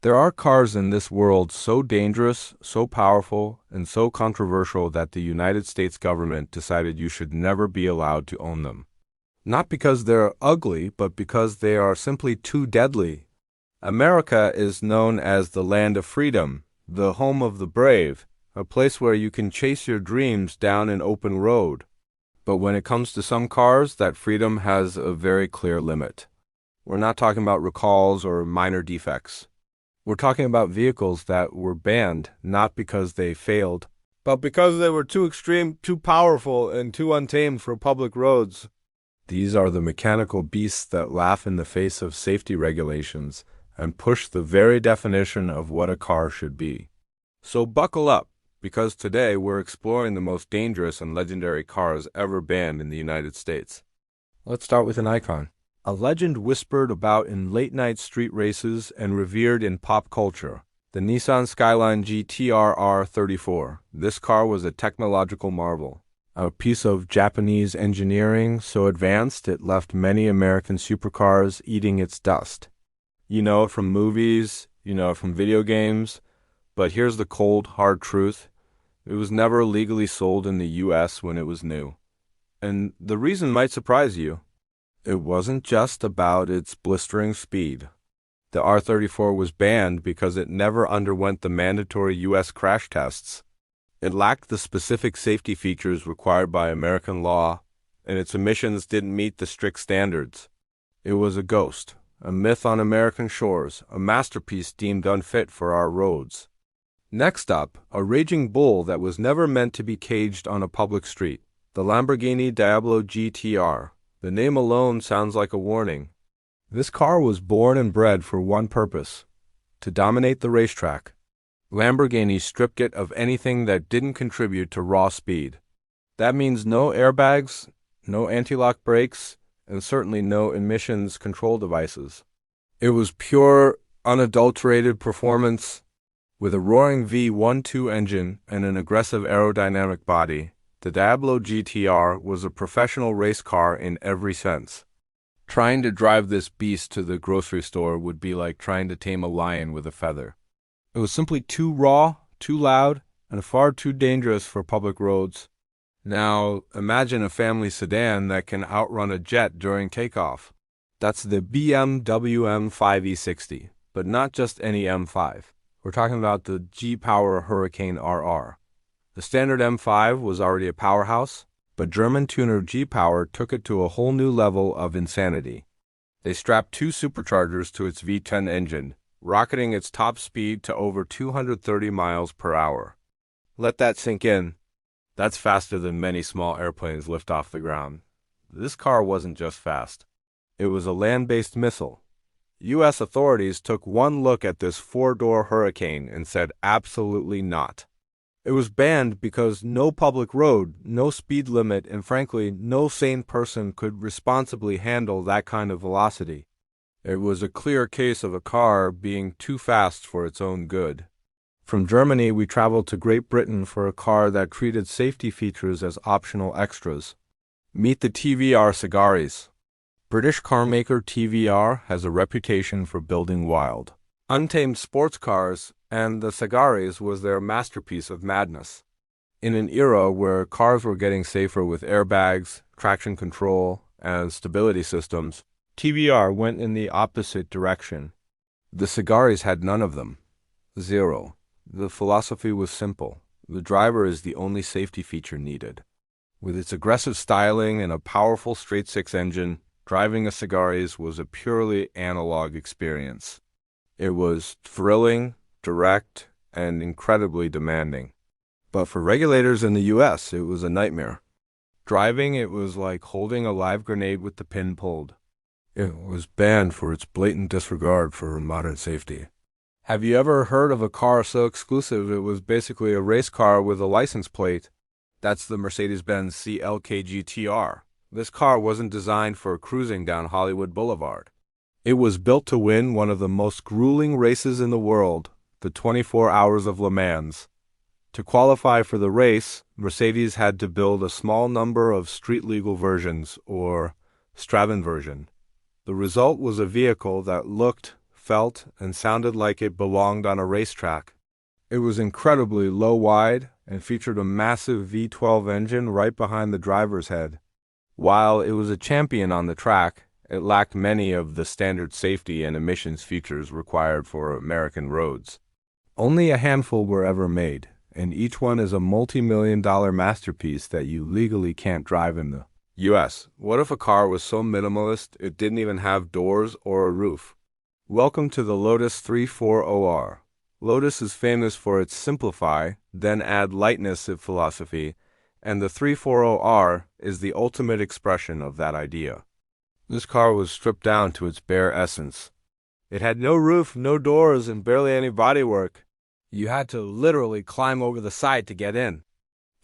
There are cars in this world so dangerous, so powerful, and so controversial that the United States government decided you should never be allowed to own them. Not because they're ugly, but because they are simply too deadly. America is known as the land of freedom, the home of the brave, a place where you can chase your dreams down an open road. But when it comes to some cars, that freedom has a very clear limit. We're not talking about recalls or minor defects. We're talking about vehicles that were banned not because they failed, but because they were too extreme, too powerful, and too untamed for public roads. These are the mechanical beasts that laugh in the face of safety regulations and push the very definition of what a car should be. So buckle up, because today we're exploring the most dangerous and legendary cars ever banned in the United States. Let's start with an icon. A legend whispered about in late-night street races and revered in pop culture. The Nissan Skyline GTR R34. This car was a technological marvel. A piece of Japanese engineering so advanced it left many American supercars eating its dust. You know it from movies, you know it from video games, but here's the cold, hard truth. It was never legally sold in the US when it was new. And the reason might surprise you. It wasn't just about its blistering speed. The R34 was banned because it never underwent the mandatory US crash tests. It lacked the specific safety features required by American law, and its emissions didn't meet the strict standards. It was a ghost, a myth on American shores, a masterpiece deemed unfit for our roads. Next up, a raging bull that was never meant to be caged on a public street, the Lamborghini Diablo GTR. The name alone sounds like a warning. This car was born and bred for one purpose: to dominate the racetrack. Lamborghini stripped it of anything that didn't contribute to raw speed. That means no airbags, no anti-lock brakes, and certainly no emissions control devices. It was pure, unadulterated performance. With a roaring V12 engine and an aggressive aerodynamic body, the Diablo GTR was a professional race car in every sense. Trying to drive this beast to the grocery store would be like trying to tame a lion with a feather. It was simply too raw, too loud, and far too dangerous for public roads. Now, imagine a family sedan that can outrun a jet during takeoff. That's the BMW M5 E60, but not just any M5. We're talking about the G-Power Hurricane RR. The standard M5 was already a powerhouse, but German tuner G-Power took it to a whole new level of insanity. They strapped 2 superchargers to its V10 engine, rocketing its top speed to over 230 miles per hour. Let that sink in. That's faster than many small airplanes lift off the ground. This car wasn't just fast. It was a land-based missile. U.S. authorities took one look at this 4-door Hurricane and said absolutely not. It was banned because no public road, no speed limit, and frankly, no sane person could responsibly handle that kind of velocity. It was a clear case of a car being too fast for its own good. From Germany, we traveled to Great Britain for a car that treated safety features as optional extras. Meet the TVR Sagaris. British carmaker TVR has a reputation for building wild, untamed sports cars, and the Sagaris was their masterpiece of madness. In an era where cars were getting safer with airbags, traction control, and stability systems, TVR went in the opposite direction. The Sagaris had none of them. Zero. The philosophy was simple. The driver is the only safety feature needed. With its aggressive styling and a powerful straight-six engine, driving a Sagaris was a purely analog experience. It was thrilling, direct, and incredibly demanding. But for regulators in the U.S., it was a nightmare. Driving it was like holding a live grenade with the pin pulled. It was banned for its blatant disregard for modern safety. Have you ever heard of a car so exclusive it was basically a race car with a license plate? That's the Mercedes-Benz CLK GTR. This car wasn't designed for cruising down Hollywood Boulevard. It was built to win one of the most grueling races in the world, the 24 Hours of Le Mans. To qualify for the race, Mercedes had to build a small number of street-legal versions, or Straven version. The result was a vehicle that looked, felt, and sounded like it belonged on a racetrack. It was incredibly low-wide and featured a massive V12 engine right behind the driver's head. While it was a champion on the track, it lacked many of the standard safety and emissions features required for American roads. Only a handful were ever made, and each one is a multi-million-dollar masterpiece that you legally can't drive in the U.S. What if a car was so minimalist it didn't even have doors or a roof? Welcome to the Lotus 340R. Lotus is famous for its simplify, then add lightness philosophy, and the 340R is the ultimate expression of that idea. This car was stripped down to its bare essence. It had no roof, no doors, and barely any bodywork. You had to literally climb over the side to get in.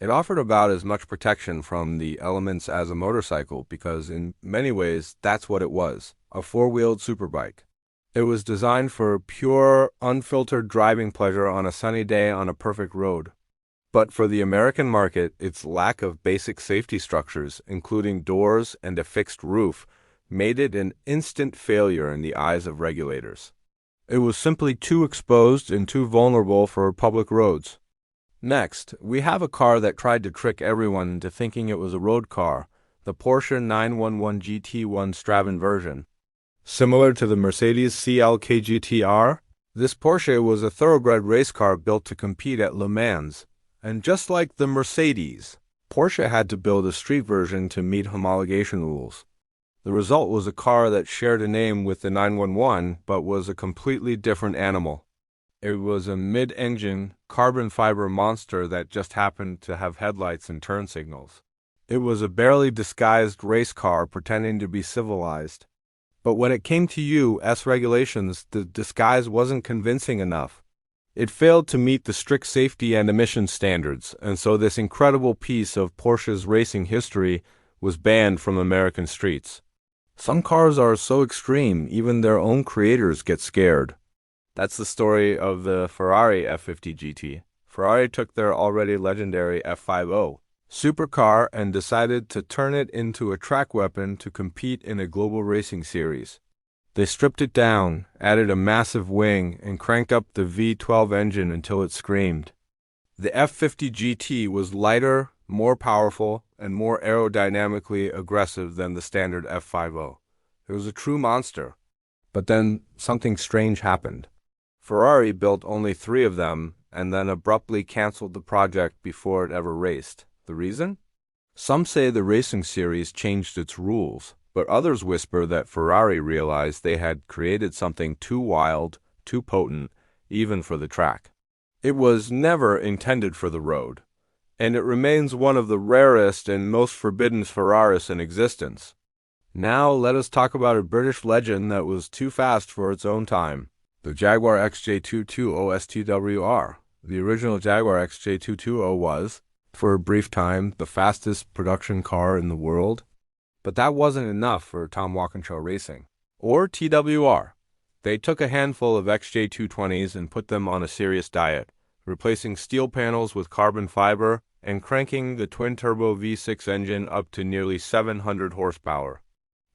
It offered about as much protection from the elements as a motorcycle because in many ways that's what it was, a four-wheeled superbike. It was designed for pure, unfiltered driving pleasure on a sunny day on a perfect road. But for the American market, its lack of basic safety structures, including doors and a fixed roof, made it an instant failure in the eyes of regulators. It was simply too exposed and too vulnerable for public roads. Next, we have a car that tried to trick everyone into thinking it was a road car, the Porsche 911 GT1 Stradivarius version. Similar to the Mercedes CLK GTR, this Porsche was a thoroughbred race car built to compete at Le Mans. And just like the Mercedes, Porsche had to build a street version to meet homologation rules. The result was a car that shared a name with the 911, but was a completely different animal. It was a mid-engine, carbon fiber monster that just happened to have headlights and turn signals. It was a barely disguised race car pretending to be civilized. But when it came to U.S. regulations, the disguise wasn't convincing enough. It failed to meet the strict safety and emission standards, and so this incredible piece of Porsche's racing history was banned from American streets. Some cars are so extreme, even their own creators get scared. That's the story of the Ferrari F50 GT. Ferrari took their already legendary F50 supercar and decided to turn it into a track weapon to compete in a global racing series. They stripped it down, added a massive wing, and cranked up the V12 engine until it screamed. The F50 GT was lighter, more powerful, and more aerodynamically aggressive than the standard F50. It was a true monster. But then something strange happened. Ferrari built only 3 of them and then abruptly canceled the project before it ever raced. The reason? Some say the racing series changed its rules, but others whisper that Ferrari realized they had created something too wild, too potent, even for the track. It was never intended for the road, and it remains one of the rarest and most forbidden Ferraris in existence. Now let us talk about a British legend that was too fast for its own time. The Jaguar XJ220S TWR. The original Jaguar XJ220 was, for a brief time, the fastest production car in the world. But that wasn't enough for Tom Walkinshaw Racing, or TWR. They took a handful of XJ220s and put them on a serious diet, replacing steel panels with carbon fiber and cranking the twin-turbo V6 engine up to nearly 700 horsepower.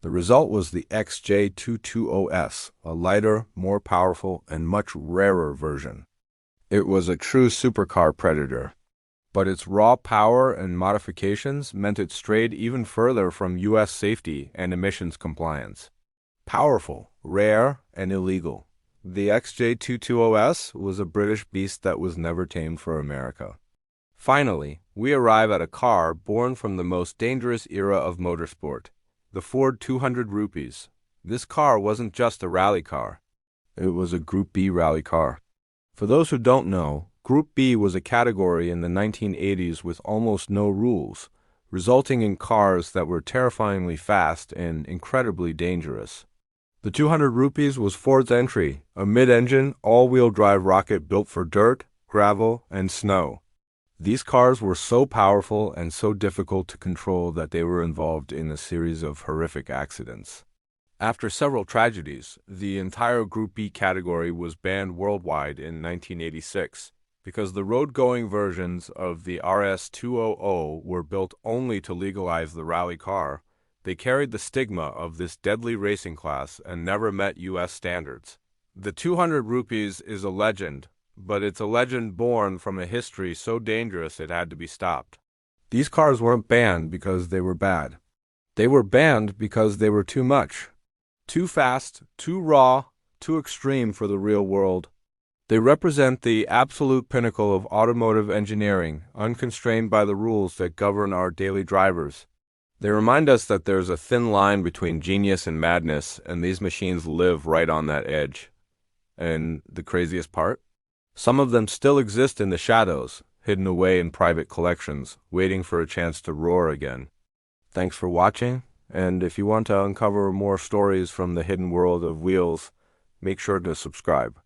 The result was the XJ220S, a lighter, more powerful, and much rarer version. It was a true supercar predator, but its raw power and modifications meant it strayed even further from U.S. safety and emissions compliance. Powerful, rare, and illegal. The XJ220S was a British beast that was never tamed for America. Finally, we arrive at a car born from the most dangerous era of motorsport, the Ford 200 Rupees. This car wasn't just a rally car. It was a Group B rally car. For those who don't know, Group B was a category in the 1980s with almost no rules, resulting in cars that were terrifyingly fast and incredibly dangerous. The 200 Rupees was Ford's entry, a mid-engine, all-wheel drive rocket built for dirt, gravel, and snow. These cars were so powerful and so difficult to control that they were involved in a series of horrific accidents. After several tragedies, the entire Group B category was banned worldwide in 1986 because the road-going versions of the RS200 were built only to legalize the rally car. They carried the stigma of this deadly racing class and never met U.S. standards. The 200 rupees is a legend, but it's a legend born from a history so dangerous it had to be stopped. These cars weren't banned because they were bad. They were banned because they were too much. Too fast, too raw, too extreme for the real world. They represent the absolute pinnacle of automotive engineering, unconstrained by the rules that govern our daily drivers. They remind us that there's a thin line between genius and madness, and these machines live right on that edge. And the craziest part? Some of them still exist in the shadows, hidden away in private collections, waiting for a chance to roar again. Thanks for watching, and if you want to uncover more stories from the hidden world of wheels, make sure to subscribe.